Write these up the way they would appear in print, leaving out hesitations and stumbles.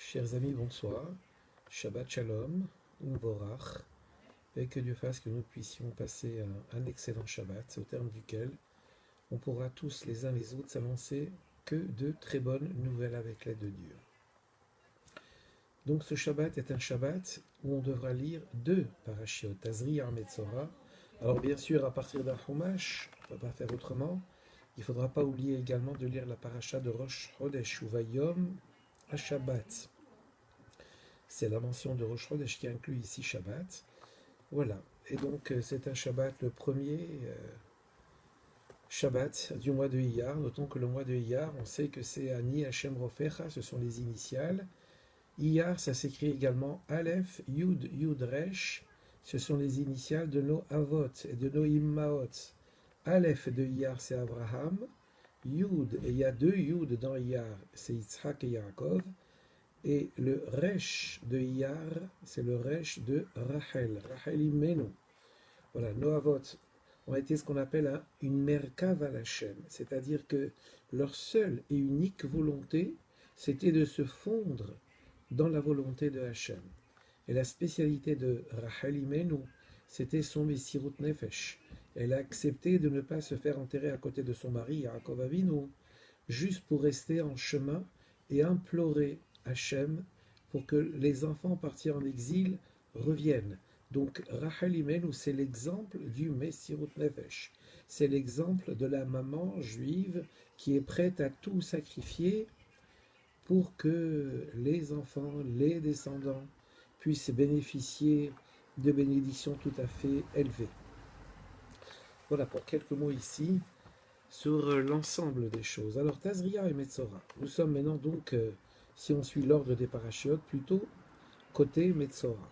Chers amis, bonsoir. Shabbat Shalom, Uvorach, et que Dieu fasse que nous puissions passer un excellent Shabbat, au terme duquel on pourra tous les uns les autres s'annoncer que de très bonnes nouvelles avec l'aide de Dieu. Donc ce Shabbat est un Shabbat où on devra lire deux parashiot, Tazria Metzora. Alors bien sûr, à partir d'un Chumash, on ne va pas faire autrement. Il ne faudra pas oublier également de lire la paracha de Rosh Chodesh ou Vayom à Shabbat. C'est la mention de Rosh Chodesh qui inclut ici Shabbat. Voilà. Et donc c'est un Shabbat, le premier Shabbat du mois de Iyar. Notons que le mois de Iyar, on sait que c'est Ani Hashem Rofecha, ce sont les initiales. Iyar, ça s'écrit également Aleph, Yud, Yud, Resh. Ce sont les initiales de nos Avot et de nos Immaot. Aleph de Iyar, c'est Abraham. Yud, et il y a deux Yud dans Iyar, c'est Yitzhak et Yaakov. Et le Resh de Iyar, c'est le Resh de Rachel, Rachel Imenu. Voilà, nos Avot ont été ce qu'on appelle une Merkav al Hashem, c'est-à-dire que leur seule et unique volonté, c'était de se fondre dans la volonté de Hashem. Et la spécialité de Rachel Imenu, c'était son Messirut Nefesh. Elle a accepté de ne pas se faire enterrer à côté de son mari, Yaakov Avinu, juste pour rester en chemin et implorer Hachem pour que les enfants partis en exil reviennent. Donc Rachel Imenu, c'est l'exemple du Messirut Nefesh. C'est l'exemple de la maman juive qui est prête à tout sacrifier pour que les enfants, les descendants puissent bénéficier de bénédictions tout à fait élevées. Voilà pour quelques mots ici sur l'ensemble des choses. Alors Tazria et Metzora. Nous sommes maintenant donc, si on suit l'ordre des parachiotes, plutôt côté Metzora.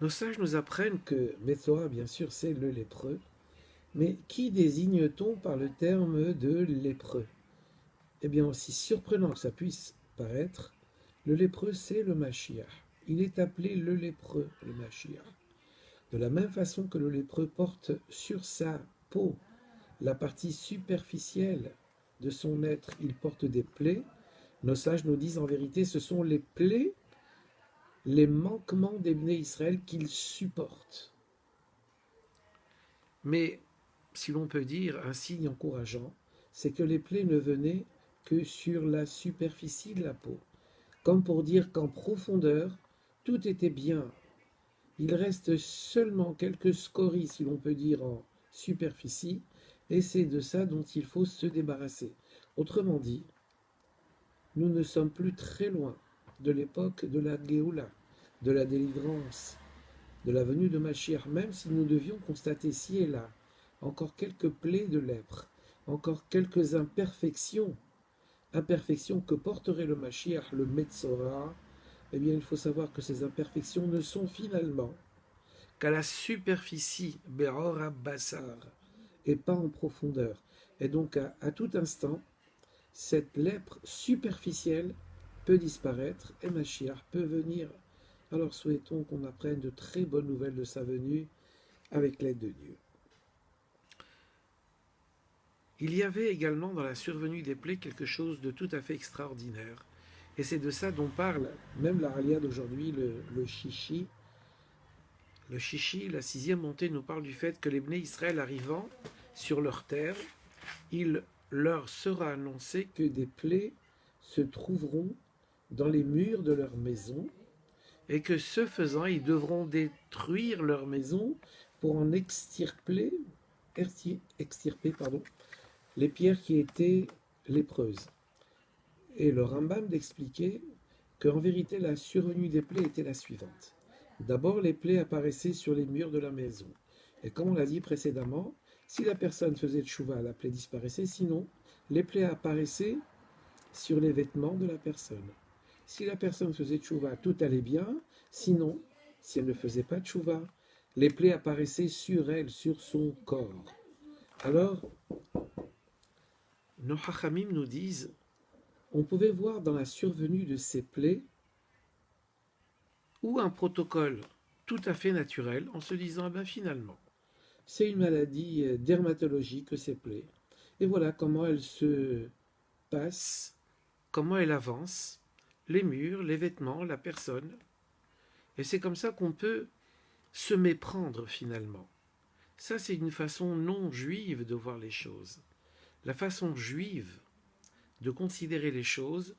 Nos sages nous apprennent que Metzora, bien sûr, c'est le lépreux. Mais qui désigne-t-on par le terme de lépreux? Eh bien, aussi surprenant que ça puisse paraître, le lépreux, c'est le Mashiach. Il est appelé le lépreux, le Mashiach. De la même façon que le lépreux porte sur sa peau la partie superficielle de son être, il porte des plaies. Nos sages nous disent en vérité, ce sont les plaies, les manquements des Bnei Israël qu'il supporte. Mais, si l'on peut dire un signe encourageant, c'est que les plaies ne venaient que sur la superficie de la peau, comme pour dire qu'en profondeur, tout était bien. Il reste seulement quelques scories, si l'on peut dire, en superficie, et c'est de ça dont il faut se débarrasser. Autrement dit, nous ne sommes plus très loin de l'époque de la Géoula, de la délivrance, de la venue de Mashiach, même si nous devions constater ci et là encore quelques plaies de lèpre, encore quelques imperfections que porterait le Mashiach, le Metzora. Eh bien, il faut savoir que ces imperfections ne sont finalement qu'à la superficie, Berora Bassar, et pas en profondeur. Et donc, à tout instant, cette lèpre superficielle peut disparaître et Mashiach peut venir. Alors souhaitons qu'on apprenne de très bonnes nouvelles de sa venue avec l'aide de Dieu. Il y avait également dans la survenue des plaies quelque chose de tout à fait extraordinaire. Et c'est de ça dont parle même la Halia d'aujourd'hui, le Shishi. Le Shishi, la sixième montée, nous parle du fait que les Bnei Israël arrivant sur leur terre, il leur sera annoncé que des plaies se trouveront dans les murs de leur maison et que ce faisant, ils devront détruire leur maison pour en extirper les pierres qui étaient lépreuses. Et le Rambam d'expliquer qu'en vérité, la survenue des plaies était la suivante. D'abord, les plaies apparaissaient sur les murs de la maison. Et comme on l'a dit précédemment, si la personne faisait tchouva, la plaie disparaissait. Sinon, les plaies apparaissaient sur les vêtements de la personne. Si la personne faisait tchouva, tout allait bien. Sinon, si elle ne faisait pas tchouva, les plaies apparaissaient sur elle, sur son corps. Alors, nos hachamim nous disent, on pouvait voir dans la survenue de ces plaies ou un protocole tout à fait naturel en se disant, ben finalement, c'est une maladie dermatologique, ces plaies. Et voilà comment elle se passe, comment elle avance. les murs, les vêtements, la personne. Et c'est comme ça qu'on peut se méprendre finalement. Ça, c'est une façon non juive de voir les choses. La façon juive de considérer les choses,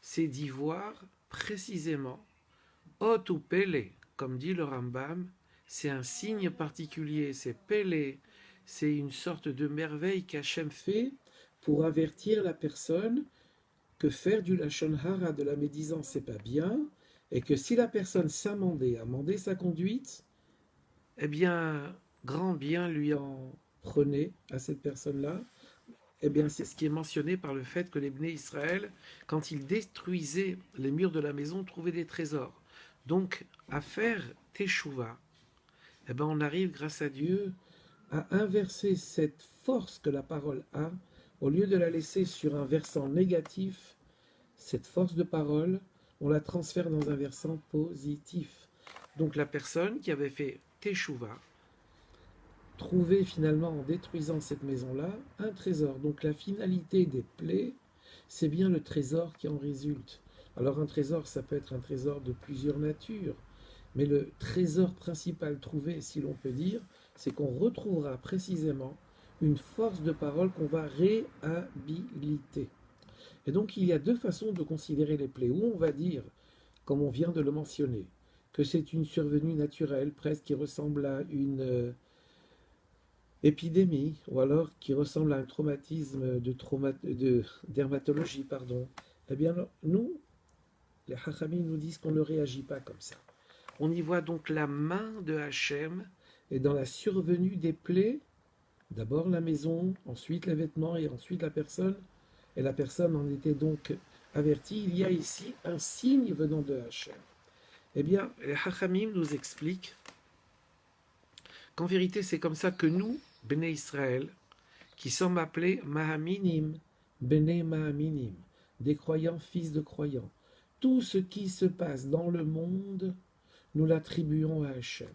c'est d'y voir précisément Ot ou Pélé, comme dit le Rambam, c'est un signe particulier, c'est Pélé, c'est une sorte de merveille qu'Hachem fait pour avertir la personne que faire du Lachon Hara, de la médisance, c'est pas bien, et que si la personne s'amendait, amendait sa conduite, eh bien, grand bien lui en prenait à cette personne-là. Eh bien, c'est ce qui est mentionné par le fait que les Bnei Israël, quand ils détruisaient les murs de la maison, trouvaient des trésors. Donc, à faire Teshuvah, eh bien, on arrive, grâce à Dieu, à inverser cette force que la parole a, au lieu de la laisser sur un versant négatif, cette force de parole, on la transfère dans un versant positif. Donc la personne qui avait fait Teshuvah trouvait finalement en détruisant cette maison-là un trésor. Donc la finalité des plaies, c'est bien le trésor qui en résulte. Alors un trésor, ça peut être un trésor de plusieurs natures, mais le trésor principal trouvé, si l'on peut dire, c'est qu'on retrouvera précisément une force de parole qu'on va réhabiliter. Et donc il y a deux façons de considérer les plaies, où on va dire, comme on vient de le mentionner, que c'est une survenue naturelle, presque qui ressemble à une épidémie, ou alors qui ressemble à un traumatisme de dermatologie, pardon. Eh bien, nous, les Hachamim nous disent qu'on ne réagit pas comme ça. On y voit donc la main de Hachem, et dans la survenue des plaies, d'abord la maison, ensuite les vêtements, et ensuite la personne, et la personne en était donc avertie. Il y a ici un signe venant de Hachem. Eh bien, les Hachamim nous expliquent qu'en vérité, c'est comme ça que nous, Béné Israël, qui sommes appelés Mahaminim, Béné Mahaminim, des croyants, fils de croyants, tout ce qui se passe dans le monde, nous l'attribuons à Hachem.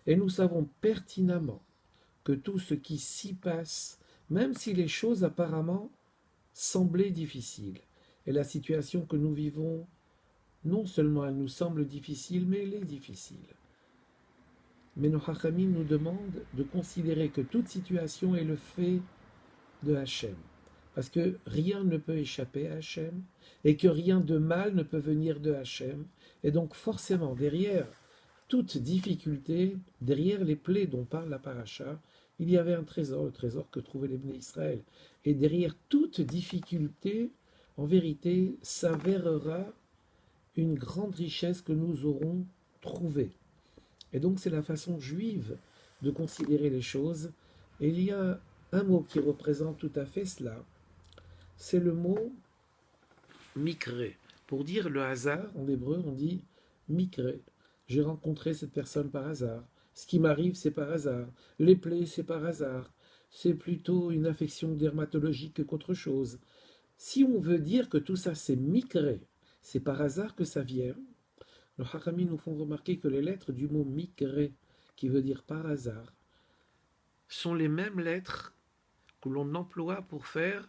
Et nous savons pertinemment que tout ce qui s'y passe, même si les choses apparemment semblaient difficiles, et la situation que nous vivons, non seulement elle nous semble difficile, mais elle est difficile. Mais nos Hachamim nous demandent de considérer que toute situation est le fait de Hachem. Parce que rien ne peut échapper à Hachem, et que rien de mal ne peut venir de Hachem. Et donc forcément, derrière toute difficulté, derrière les plaies dont parle la paracha, il y avait un trésor, le trésor que trouvaient les Bnei Israël. Et derrière toute difficulté, en vérité, s'avérera une grande richesse que nous aurons trouvée. Et donc c'est la façon juive de considérer les choses. Et il y a un mot qui représente tout à fait cela, c'est le mot mikre. Pour dire le hasard, en hébreu, on dit mikre. J'ai rencontré cette personne par hasard. Ce qui m'arrive, c'est par hasard. Les plaies, c'est par hasard. C'est plutôt une affection dermatologique qu'autre chose. Si on veut dire que tout ça, c'est mikre, c'est par hasard que ça vient, nos Hachamim nous font remarquer que les lettres du mot mikre, qui veut dire par hasard, sont les mêmes lettres que l'on emploie pour faire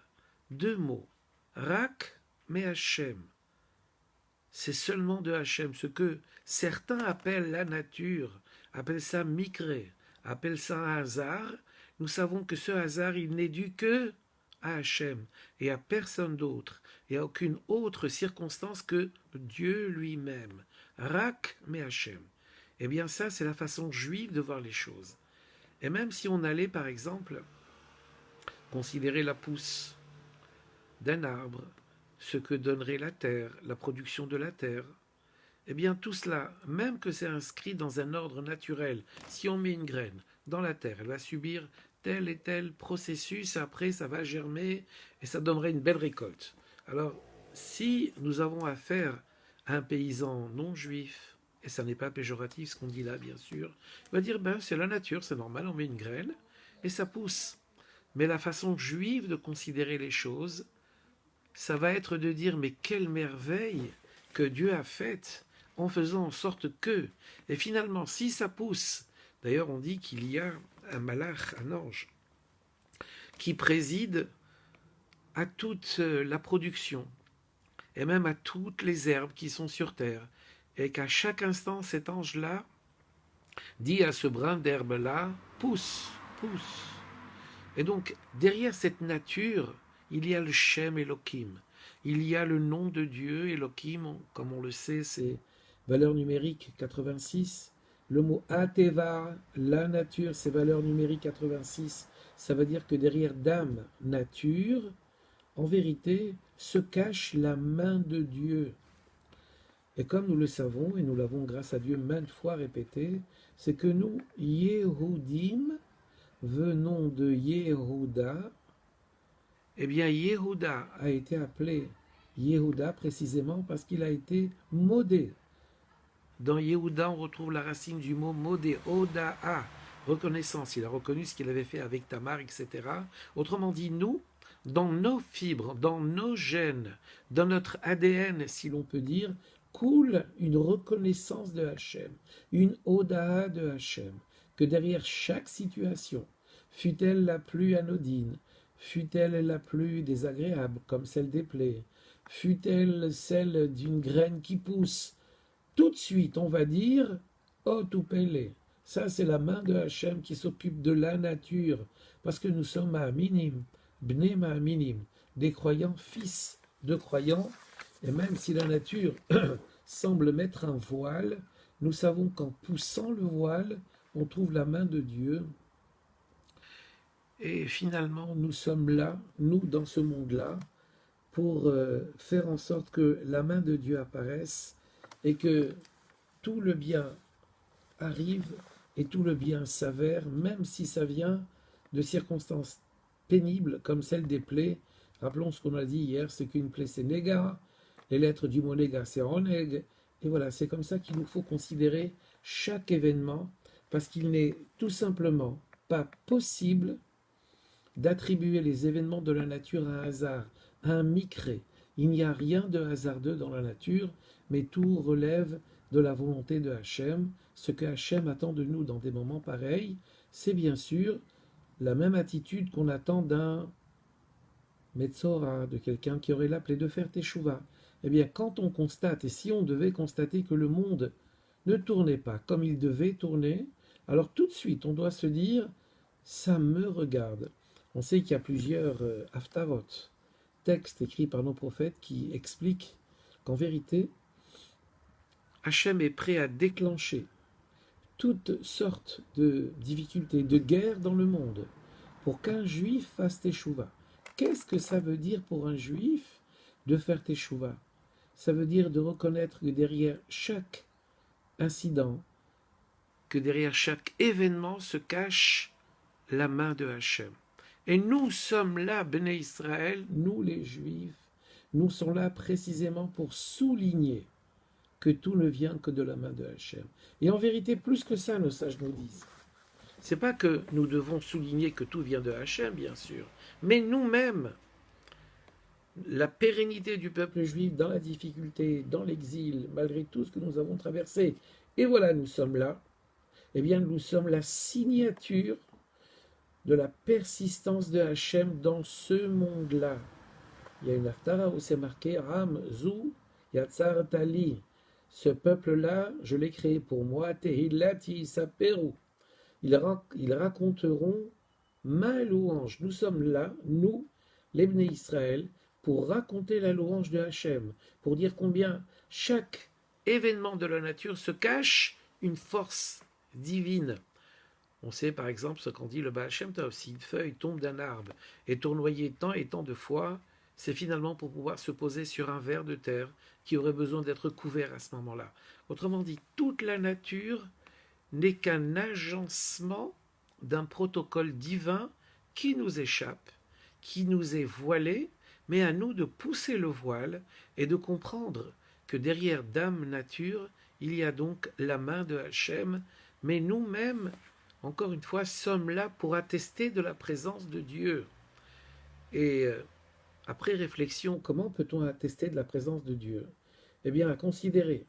deux mots. Rak, mais Hachem. C'est seulement de Hachem. Ce que certains appellent la nature, appellent ça mikre, appellent ça un hasard. Nous savons que ce hasard, il n'est dû que à Hachem et à personne d'autre, et à aucune autre circonstance que Dieu lui-même. Rak, mais Hachem. Eh bien ça, c'est la façon juive de voir les choses. Et même si on allait, par exemple, considérer la pousse d'un arbre, ce que donnerait la terre, la production de la terre, eh bien tout cela, même que c'est inscrit dans un ordre naturel, si on met une graine dans la terre, elle va subir tel et tel processus, après ça va germer et ça donnerait une belle récolte. Alors, si nous avons affaire à un paysan non juif, et ça n'est pas péjoratif ce qu'on dit là bien sûr, il va dire ben c'est la nature, c'est normal, on met une graine et ça pousse. Mais la façon juive de considérer les choses, ça va être de dire mais quelle merveille que Dieu a faite en faisant en sorte que, et finalement si ça pousse, d'ailleurs on dit qu'il y a un malach, un ange, qui préside à toute la production. et même à toutes les herbes qui sont sur terre, et qu'à chaque instant cet ange-là dit à ce brin d'herbe-là, pousse, pousse. Et donc, derrière cette nature, il y a le Shem Elohim. Il y a le nom de Dieu, Elohim, comme on le sait, c'est valeur numérique 86. Le mot Ateva, la nature, c'est valeur numérique 86. Ça veut dire que derrière Dame, nature, en vérité, se cache la main de Dieu. Et comme nous le savons, et nous l'avons grâce à Dieu maintes fois répété, c'est que nous, Yehudim, venons de Yehuda. Eh bien, Yehuda a été appelé Yehuda précisément parce qu'il a été modé. Dans Yehuda, on retrouve la racine du mot modé, Oda'a, reconnaissance. Il a reconnu ce qu'il avait fait avec Tamar, etc. Autrement dit, nous, dans nos fibres, dans nos gènes, dans notre ADN, si l'on peut dire, coule une reconnaissance de Hachem, une Oda'a de Hachem, que derrière chaque situation, fût-elle la plus anodine, fût-elle la plus désagréable, comme celle des plaies, fût-elle celle d'une graine qui pousse, tout de suite on va dire Oh tout pélé. Ça c'est la main de Hachem qui s'occupe de la nature, parce que nous sommes à minim, bné minim, des croyants, fils de croyants, et même si la nature semble mettre un voile, nous savons qu'en poussant le voile, on trouve la main de Dieu. Et finalement, nous sommes là, nous, dans ce monde-là, pour faire en sorte que la main de Dieu apparaisse et que tout le bien arrive et tout le bien s'avère, même si ça vient de circonstances pénibles comme celle des plaies. Rappelons ce qu'on a dit hier, c'est qu'une plaie c'est néga, les lettres du mot néga c'est oneg, et voilà, c'est comme ça qu'il nous faut considérer chaque événement, parce qu'il n'est tout simplement pas possible d'attribuer les événements de la nature à un hasard, à un micré. Il n'y a rien de hasardeux dans la nature, mais tout relève de la volonté de Hachem. Ce que Hachem attend de nous dans des moments pareils, c'est bien sûr la même attitude qu'on attend d'un Metzora, de quelqu'un qui aurait l'appelé de faire Teshuvah. Eh bien, quand on constate, et si on devait constater que le monde ne tournait pas comme il devait tourner, alors tout de suite on doit se dire, ça me regarde. On sait qu'il y a plusieurs haftarot, textes écrits par nos prophètes qui expliquent qu'en vérité, Hachem est prêt à déclencher toutes sortes de difficultés, de guerres dans le monde, pour qu'un juif fasse teshuva. Qu'est-ce que ça veut dire pour un juif de faire teshuva? Ça veut dire de reconnaître que derrière chaque incident, que derrière chaque événement se cache la main de Hachem. Et nous sommes là, Béné Israël, nous les Juifs, nous sommes là précisément pour souligner que tout ne vient que de la main de Hachem. Et en vérité, plus que ça, nos sages nous disent. C'est pas que nous devons souligner que tout vient de Hachem, bien sûr, mais nous-mêmes, la pérennité du peuple juif dans la difficulté, dans l'exil, malgré tout ce que nous avons traversé, et voilà, nous sommes là, eh bien, nous sommes la signature de la persistance de Hachem dans ce monde-là. Il y a une haftara où c'est marqué Ram Zu Yatzar Tali. Ce peuple-là, je l'ai créé pour moi. Tehillati Saperu. Ils raconteront ma louange. Nous sommes là, nous, les Bnei Israël, pour raconter la louange de Hachem, pour dire combien chaque événement de la nature se cache une force divine. On sait par exemple ce qu'en dit le Baal Shem Tov, si une feuille tombe d'un arbre et tournoyée tant et tant de fois, c'est finalement pour pouvoir se poser sur un ver de terre qui aurait besoin d'être couvert à ce moment-là. Autrement dit, toute la nature n'est qu'un agencement d'un protocole divin qui nous échappe, qui nous est voilé, mais à nous de pousser le voile et de comprendre que derrière Dame Nature, il y a donc la main de Hachem, mais nous-mêmes, encore une fois, sommes là pour attester de la présence de Dieu. Et après réflexion, comment peut-on attester de la présence de Dieu? Eh bien, à considérer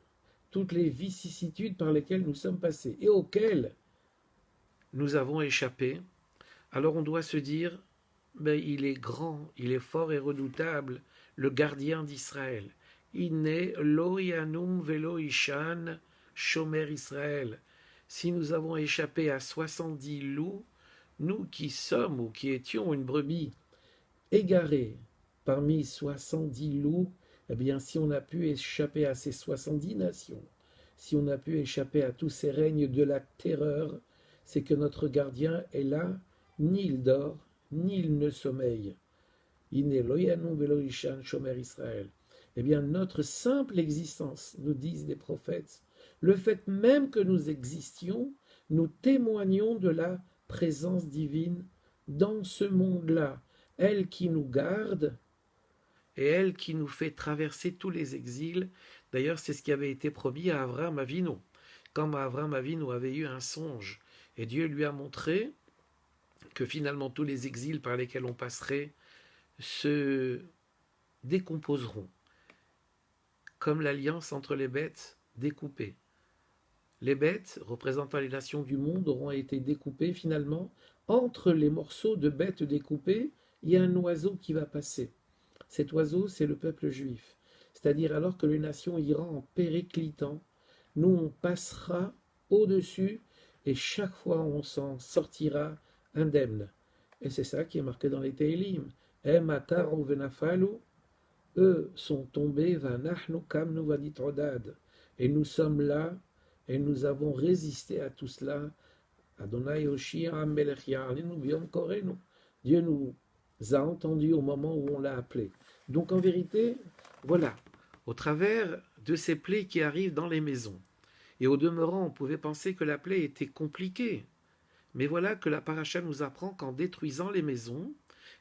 toutes les vicissitudes par lesquelles nous sommes passés et auxquelles nous avons échappé, alors on doit se dire, ben, il est grand, il est fort et redoutable, le gardien d'Israël, Ine lo yanum velo ishan shomer Israël. Si nous avons échappé à 70 loups, nous qui sommes ou qui étions une brebis égarée parmi 70 loups, eh bien si on a pu échapper à ces 70 nations, si on a pu échapper à tous ces règnes de la terreur, c'est que notre gardien est là, ni il dort, ni il ne sommeille. Iné loyanum velo ishan shomer Israël. Eh bien, notre simple existence, nous disent les prophètes, le fait même que nous existions, nous témoignons de la présence divine dans ce monde-là. Elle qui nous garde et elle qui nous fait traverser tous les exils. D'ailleurs, c'est ce qui avait été promis à Abraham Avinu. Quand Abraham Avinu avait eu un songe, et Dieu lui a montré que finalement tous les exils par lesquels on passerait se décomposeront, comme l'alliance entre les bêtes découpées. Les bêtes, représentant les nations du monde, auront été découpées finalement. Entre les morceaux de bêtes découpées, il y a un oiseau qui va passer. Cet oiseau, c'est le peuple juif. C'est-à-dire, alors que les nations iront en périclitant, nous, on passera au-dessus et chaque fois, on s'en sortira indemne. Et c'est ça qui est marqué dans les Télim. Mataru venafalu, eux sont tombés, vanahnu kamnu vanitrodad. Et nous sommes là, et nous avons résisté à tout cela. Adonai Oshia Melech Ya'alenu B'Yom Korenu. Dieu nous a entendus au moment où on l'a appelé. Donc en vérité, voilà, au travers de ces plaies qui arrivent dans les maisons, et au demeurant, on pouvait penser que la plaie était compliquée. Mais voilà que la paracha nous apprend qu'en détruisant les maisons,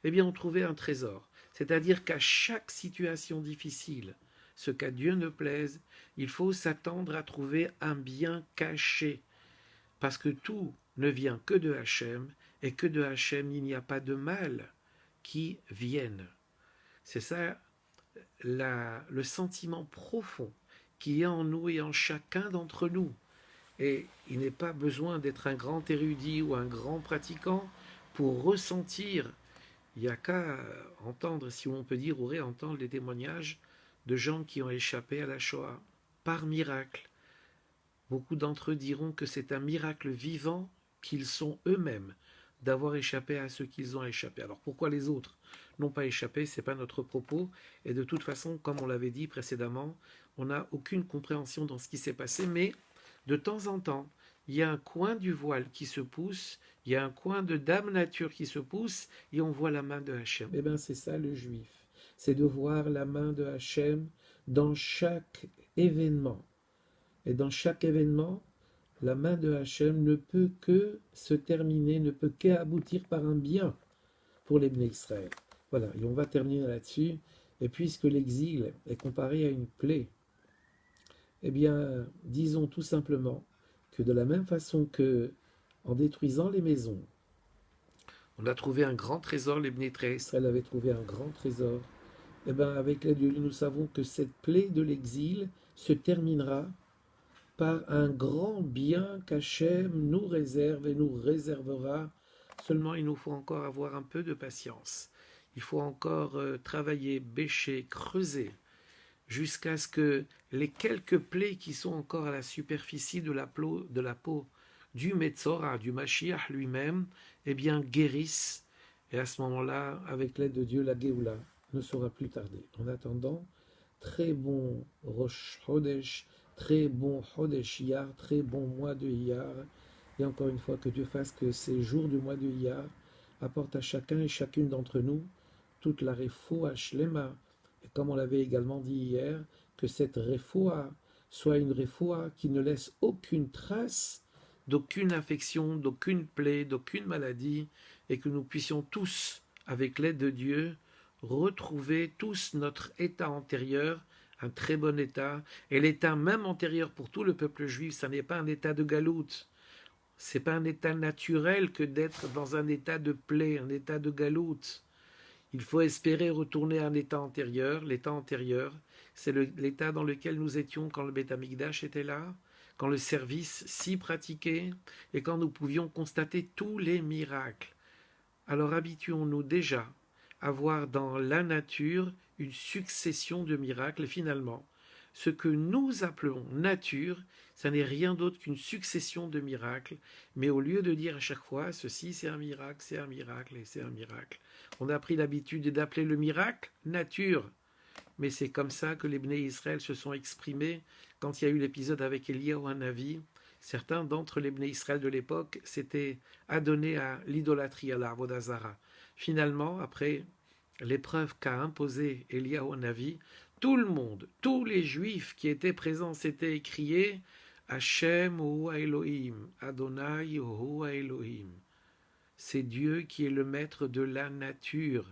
eh bien on trouvait un trésor. C'est-à-dire qu'à chaque situation difficile, ce qu'à Dieu ne plaise, il faut s'attendre à trouver un bien caché. Parce que tout ne vient que de Hachem, et que de Hachem il n'y a pas de mal qui vienne. C'est ça le sentiment profond qui est en nous et en chacun d'entre nous. Et il n'est pas besoin d'être un grand érudit ou un grand pratiquant pour ressentir. Il n'y a qu'à entendre, si on peut dire, ou réentendre les témoignages de gens qui ont échappé à la Shoah par miracle. Beaucoup d'entre eux diront que c'est un miracle vivant qu'ils sont eux-mêmes d'avoir échappé à ce qu'ils ont échappé. Alors pourquoi les autres n'ont pas échappé, ce n'est pas notre propos. Et de toute façon, comme on l'avait dit précédemment, on n'a aucune compréhension dans ce qui s'est passé, mais de temps en temps, il y a un coin du voile qui se pousse, il y a un coin de Dame Nature qui se pousse, et on voit la main de Hachem. Eh bien, c'est ça le juif. C'est de voir la main de Hachem dans chaque événement. Et dans chaque événement, la main de Hachem ne peut que se terminer, ne peut qu'aboutir par un bien pour les Bnei Israël. Voilà, et on va terminer là-dessus. Et puisque l'exil est comparé à une plaie, eh bien, disons tout simplement que de la même façon que, en détruisant les maisons, on a trouvé un grand trésor, les Bnei Israël avaient trouvé un grand trésor, eh bien, avec l'aide de Dieu, nous savons que cette plaie de l'exil se terminera par un grand bien qu'Hachem nous réserve et nous réservera. Seulement, il nous faut encore avoir un peu de patience. Il faut encore travailler, bêcher, creuser, jusqu'à ce que les quelques plaies qui sont encore à la superficie de la peau du Metzora, du Mashiach lui-même, eh bien guérissent. Et à ce moment-là, avec l'aide de Dieu, la Géoula ne sera plus tarder. En attendant, très bon Rosh Chodesh, très bon Chodesh Iyar, très bon mois de Iyar. Et encore une fois, que Dieu fasse que ces jours du mois de Iyar apportent à chacun et chacune d'entre nous toute la refoua shlema. Et comme on l'avait également dit hier, que cette refoua soit une refoua qui ne laisse aucune trace d'aucune infection, d'aucune plaie, d'aucune maladie, et que nous puissions tous, avec l'aide de Dieu, retrouver tous notre état antérieur, un très bon état, et l'état même antérieur pour tout le peuple juif, ça n'est pas un état de galoute, c'est pas un état naturel que d'être dans un état de plaie, un état de galoute. Il faut espérer retourner à un état antérieur. L'état antérieur, c'est l'état dans lequel nous étions quand le Beth Amikdash était là, quand le service s'y pratiquait, et quand nous pouvions constater tous les miracles. Alors habituons-nous déjà à voir dans la nature une succession de miracles. Et finalement, ce que nous appelons nature, ça n'est rien d'autre qu'une succession de miracles. Mais au lieu de dire à chaque fois, ceci c'est un miracle, c'est un miracle et c'est un miracle, on a pris l'habitude d'appeler le miracle nature. Mais c'est comme ça que les Bnei Israël se sont exprimés quand il y a eu l'épisode avec Eliyahu Hanavi. Certains d'entre les Bnei Israël de l'époque s'étaient adonnés à l'idolâtrie, à l'Avodah Zara. Finalement, après l'épreuve qu'a imposée Eliyahu Hanavi, tout le monde, tous les Juifs qui étaient présents s'étaient écriés Hashem Hu Elohim, Adonai Hu Elohim. C'est Dieu qui est le maître de la nature,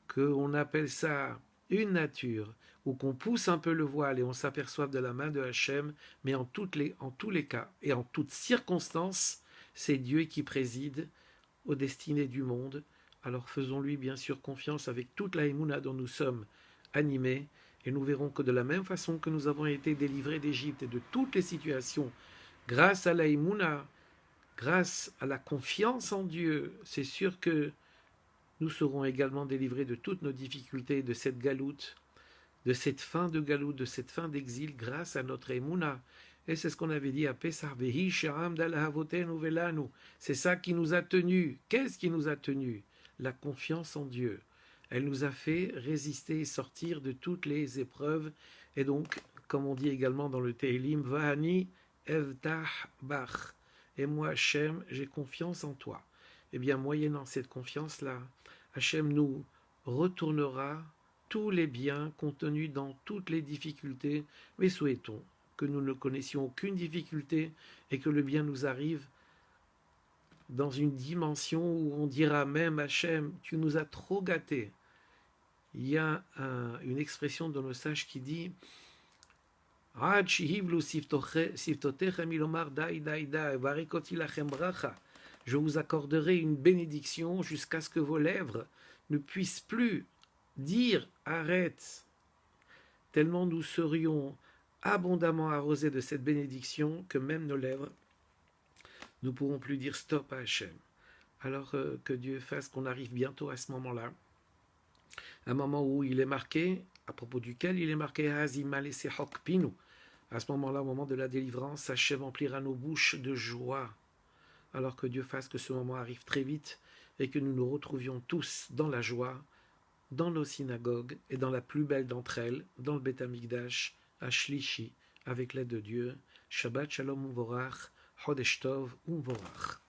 qu'on appelle ça une nature, ou qu'on pousse un peu le voile et on s'aperçoit de la main de Hachem, mais en tous les cas et en toutes circonstances, c'est Dieu qui préside aux destinées du monde. Alors faisons-lui bien sûr confiance avec toute la émouna dont nous sommes animés, et nous verrons que de la même façon que nous avons été délivrés d'Égypte et de toutes les situations, grâce à la émouna, grâce à la confiance en Dieu, c'est sûr que nous serons également délivrés de toutes nos difficultés, de cette galoute, de cette fin de galoute, de cette fin d'exil, grâce à notre émouna. Et c'est ce qu'on avait dit à Pessah, Vehi Sharam Dalahavotenu Velanu. C'est ça qui nous a tenus. Qu'est-ce qui nous a tenus? La confiance en Dieu. Elle nous a fait résister et sortir de toutes les épreuves. Et donc, comme on dit également dans le Tehillim, Vahani Evtah Bach. Et moi, Hachem, j'ai confiance en toi. Eh bien, moyennant cette confiance-là, Hachem nous retournera tous les biens contenus dans toutes les difficultés, mais souhaitons que nous ne connaissions aucune difficulté et que le bien nous arrive dans une dimension où on dira même Hachem, tu nous as trop gâtés. Il y a une expression dans nos sages qui dit je vous accorderai une bénédiction jusqu'à ce que vos lèvres ne puissent plus dire arrête, tellement nous serions abondamment arrosés de cette bénédiction que même nos lèvres ne pourront plus dire stop à Hachem. Alors que Dieu fasse qu'on arrive bientôt à ce moment-là, un moment où il est marqué, à propos duquel il est marqué Hazima laissé Hokpinu. À ce moment-là, au moment de la délivrance, Hachem emplira nos bouches de joie. Alors que Dieu fasse que ce moment arrive très vite et que nous nous retrouvions tous dans la joie, dans nos synagogues et dans la plus belle d'entre elles, dans le Beth Amikdash, à Shlishi, avec l'aide de Dieu. Shabbat Shalom Uvorach, Chodesh Tov Uvorach.